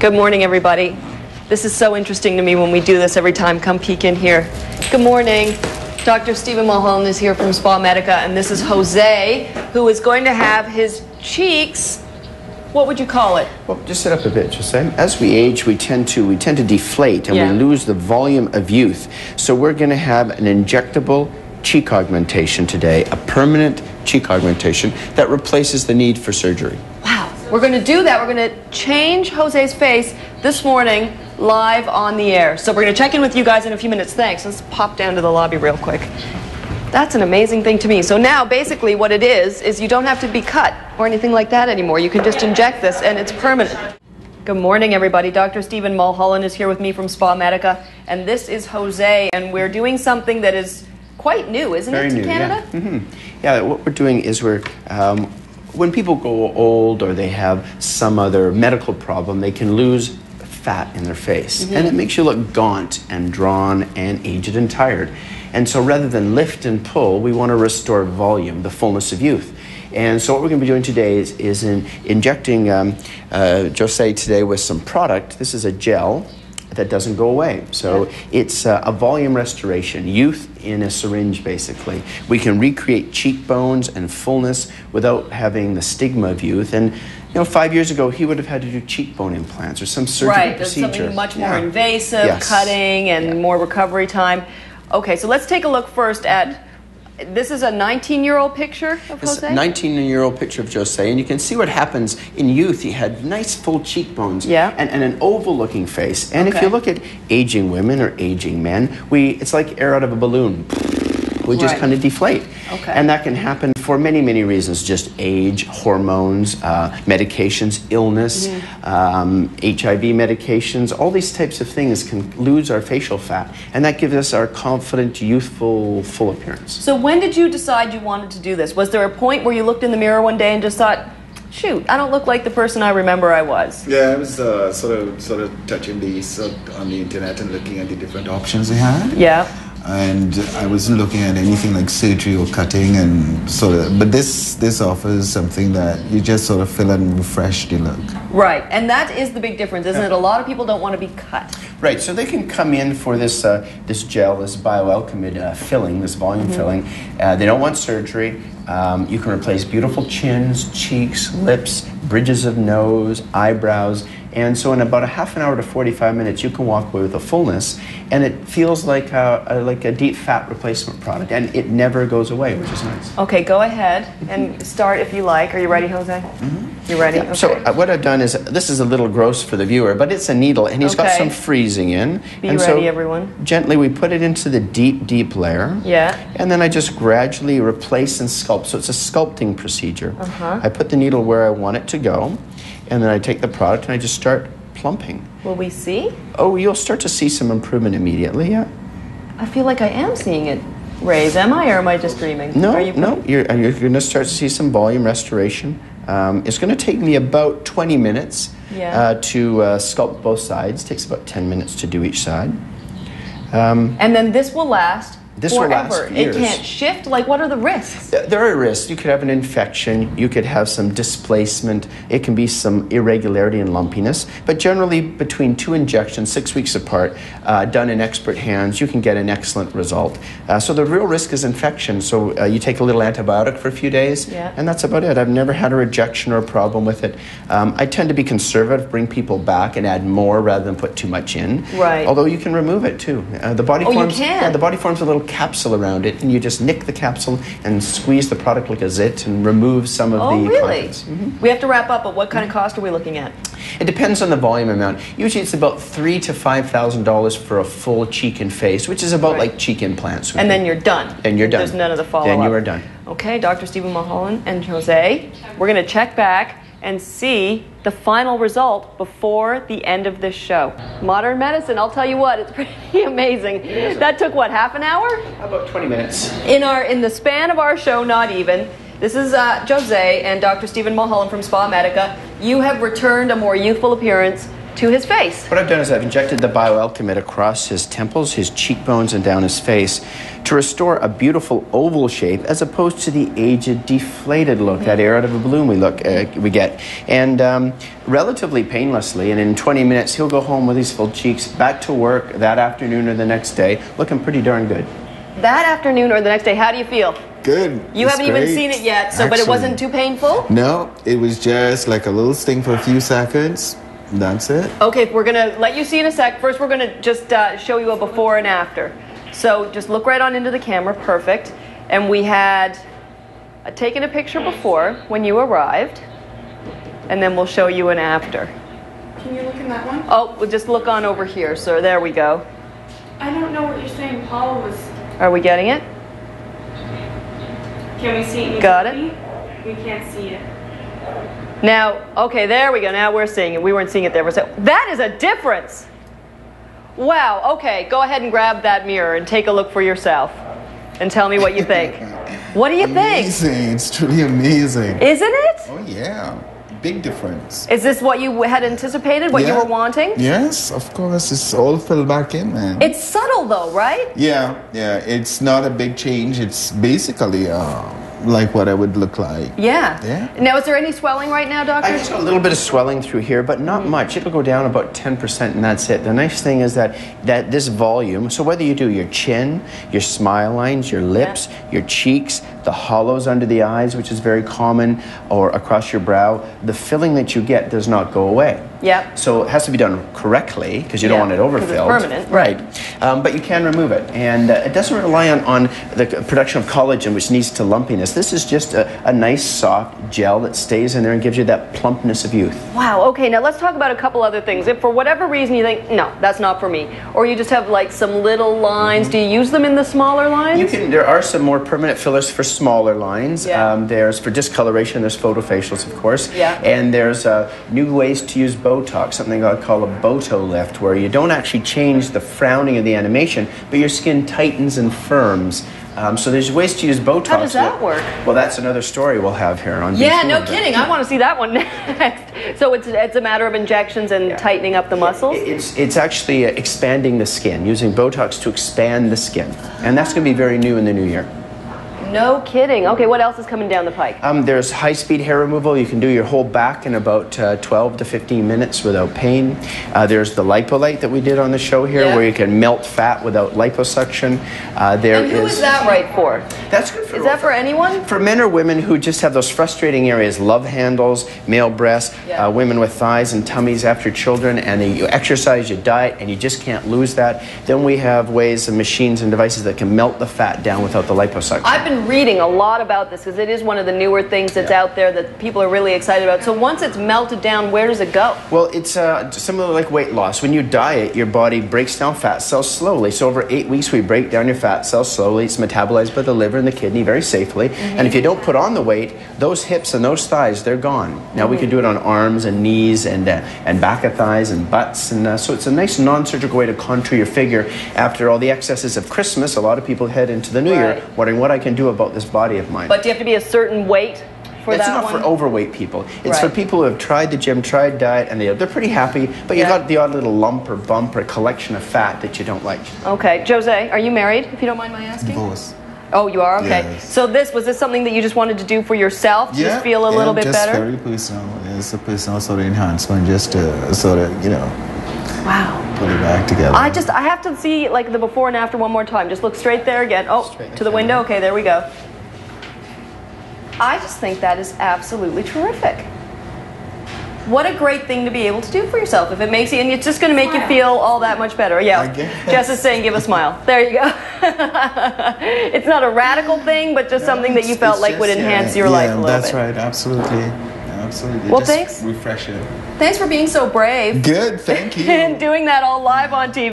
Good morning, everybody. This is so interesting to me when we do this every time. Come peek in here. Good morning. Dr. Stephen Mulholland is here from SpaMedica, and this is Jose, who is going to have his cheeks, what would you call it? Well, just sit up a bit, Jose. As we age, we tend to deflate, and we lose the volume of youth. So we're going to have an injectable cheek augmentation today, a permanent cheek augmentation that replaces the need for surgery. Wow. We're going to do that. We're going to change Jose's face this morning live on the air. So we're going to check in with you guys in a few minutes. Thanks. Let's pop down to the lobby real quick. That's an amazing thing to me. So now basically what it is you don't have to be cut or anything like that anymore. You can just inject this and it's permanent. Good morning, everybody. Dr. Stephen Mulholland is here with me from SpaMedica, and this is Jose, and we're doing something that is quite new, isn't it, to Canada? Yeah. Yeah, what we're doing is when people go old or they have some other medical problem, they can lose fat in their face, and it makes you look gaunt and drawn and aged and tired. And so rather than lift and pull, we want to restore volume, the fullness of youth. And so what we're going to be doing today is injecting Jose today with some product. This is a gel that doesn't go away. So it's a volume restoration, youth in a syringe, basically. We can recreate cheekbones and fullness without having the stigma of youth. And you know, 5 years ago, he would have had to do cheekbone implants or some surgical procedure. Something much more invasive, cutting and more recovery time. Okay, so let's take a look first at, this is a 19-year-old picture of Jose? It's a 19-year-old picture of Jose, and you can see what happens in youth. He had nice full cheekbones and an oval-looking face. And if you look at aging women or aging men, it's like air out of a balloon. We just kind of deflate. And that can happen for many, many reasons. Just age, hormones, medications, illness, HIV medications, all these types of things can lose our facial fat. And that gives us our confident, youthful, full appearance. So when did you decide you wanted to do this? Was there a point where you looked in the mirror one day and just thought, shoot, I don't look like the person I remember I was? Yeah, I was sort of touching these on the internet and looking at the different options they had. Yeah. And I wasn't looking at anything like surgery or cutting, and but this offers something that you just sort of feel and refresh the look. Right, and that is the big difference, isn't it? A lot of people don't want to be cut. Right, so they can come in for this this gel, this bioalchemid filling, this volume filling. They don't want surgery. You can replace beautiful chins, cheeks, lips, bridges of nose, eyebrows. And so in about a half an hour to 45 minutes, you can walk away with a fullness, and it feels like a deep fat replacement product, and it never goes away, which is nice. Okay, go ahead and start if you like. Are you ready, Jose? You ready? Okay. So what I've done is, this is a little gross for the viewer, but it's a needle, and he's got some freezing in. Be ready, everyone. Gently, we put it into the deep, deep layer. Yeah. And then I just gradually replace and sculpt. So it's a sculpting procedure. I put the needle where I want it to go. And then I take the product and I just start plumping. Will we see? Oh, you'll start to see some improvement immediately, yeah. I feel like I am seeing it raise. Am I, or am I just dreaming? No, you're going to start to see some volume restoration. It's going to take me about 20 minutes to sculpt both sides. It takes about 10 minutes to do each side. And then this will last forever. Will last years. It can't shift? Like, what are the risks? There are risks. You could have an infection. You could have some displacement. It can be some irregularity and lumpiness. But generally, between 2 injections, 6 weeks apart, done in expert hands, you can get an excellent result. So the real risk is infection. So you take a little antibiotic for a few days, and that's about it. I've never had a rejection or a problem with it. I tend to be conservative, bring people back and add more rather than put too much in. Right. Although you can remove it too. The body forms, you can? Yeah, the body forms a little capsule around it, and you just nick the capsule and squeeze the product like a zit and remove some of the contents. We have to wrap up, but what kind of cost are we looking at? It depends on the volume amount. Usually it's about $3,000 to $5,000 for a full cheek and face, which is about like cheek implants. And then you're done. And you're done. There's none of the follow-up. Then you are done. Okay, Dr. Stephen Mulholland and Jose, we're going to check back and see the final result before the end of this show. Modern medicine, I'll tell you what, it's pretty amazing. That took, what, half an hour? About 20 minutes. In the span of our show, not even. This is Jose and Dr. Stephen Mulholland from SpaMedica. You have returned a more youthful appearance to his face. What I've done is I've injected the bioalchemate across his temples, his cheekbones, and down his face to restore a beautiful oval shape as opposed to the aged, deflated look, that air out of a balloon we get. And relatively painlessly, and in 20 minutes, he'll go home with his full cheeks, back to work that afternoon or the next day, looking pretty darn good. That afternoon or the next day, how do you feel? Good. You haven't even seen it yet, so but it wasn't too painful? No, it was just like a little sting for a few seconds. That's it. Okay, we're going to let you see in a sec. First, we're going to just show you a before and after. So just look right on into the camera. Perfect. And we had taken a picture before when you arrived, and then we'll show you an after. Can you look in that one? Oh, we'll just look on over here, sir. There we go. I don't know what you're saying. Paula was... Are we getting it? Can we see it? Got it. We can't see it. Now, okay, there we go. Now we're seeing it. We weren't seeing it there. That is a difference. Wow. Okay, go ahead and grab that mirror and take a look for yourself and tell me what you think. What do you think? Amazing. It's truly amazing. Isn't it? Oh, yeah. Big difference. Is this what you had anticipated, what you were wanting? Yes, of course. It's all filled back in, man. It's subtle, though, right? Yeah. It's not a big change. It's basically like what I would look like. Yeah. Now, is there any swelling right now, doctor? I just got a little bit of swelling through here, but not much. It'll go down about 10% and that's it. The nice thing is that this volume, so whether you do your chin, your smile lines, your lips, your cheeks, the hollows under the eyes, which is very common, or across your brow, the filling that you get does not go away. Yeah. So it has to be done correctly because you don't want it overfilled. It's permanent. Right. But you can remove it. And it doesn't rely on the production of collagen, which needs to lumpiness. This is just a nice, soft gel that stays in there and gives you that plumpness of youth. Wow. Okay, now let's talk about a couple other things. If for whatever reason you think, no, that's not for me, or you just have like some little lines, do you use them in the smaller lines? You can. There are some more permanent fillers for smaller lines. Yeah. There's for discoloration, there's photofacials, of course. Yeah. And there's new ways to use Botox, something I call a BotoLift, where you don't actually change the frowning of the animation, but your skin tightens and firms. So there's ways to use Botox. How does that work? Well, that's another story we'll have here on. Yeah, no kidding. I want to see that one next. So it's a matter of injections and tightening up the muscles? It's actually expanding the skin, using Botox to expand the skin. And that's going to be very new in the new year. No kidding. Okay, what else is coming down the pike? There's high-speed hair removal. You can do your whole back in about 12 to 15 minutes without pain. There's the LipoLite that we did on the show here, where you can melt fat without liposuction. And who is that right for? That's good for. Is that for anyone? For men or women who just have those frustrating areas, love handles, male breasts, women with thighs and tummies after children, and then you exercise, you diet, and you just can't lose that. Then we have ways and machines and devices that can melt the fat down without the liposuction. I've been reading a lot about this because it is one of the newer things that's out there that people are really excited about. So once it's melted down, where does it go? Well, it's similar like weight loss. When you diet, your body breaks down fat cells slowly. So over 8 weeks, we break down your fat cells slowly. It's metabolized by the liver and the kidney very safely. And if you don't put on the weight, those hips and those thighs, they're gone. Now we can do it on arms and knees and back of thighs and butts. And so it's a nice non-surgical way to contour your figure. After all the excesses of Christmas, a lot of people head into the new year wondering what I can do about this body of mine. But do you have to be a certain weight for that one? It's not for overweight people. It's for people who have tried the gym, tried diet, and they're pretty happy, but you've got the odd little lump or bump or collection of fat that you don't like. Okay. Jose, are you married, if you don't mind my asking? Divorce. Oh, you are? Okay. Yes. So was this something that you just wanted to do for yourself to just feel a little bit better? Just very personal. It's a personal sort of enhancement, just to sort of, wow. Put it back together. I have to see like the before and after one more time. Just look straight there again. Oh, to the window. Okay, there we go. I just think that is absolutely terrific. What a great thing to be able to do for yourself. If it makes you, and it's just going to make you feel all that much better. Yeah, Jess is saying give a smile. There you go. It's not a radical thing, but just something that you felt like would enhance your life a little bit. That's right, absolutely. Absolutely. Well, just thanks. Refresh it. Thanks for being so brave. Good, thank you. And doing that all live on TV.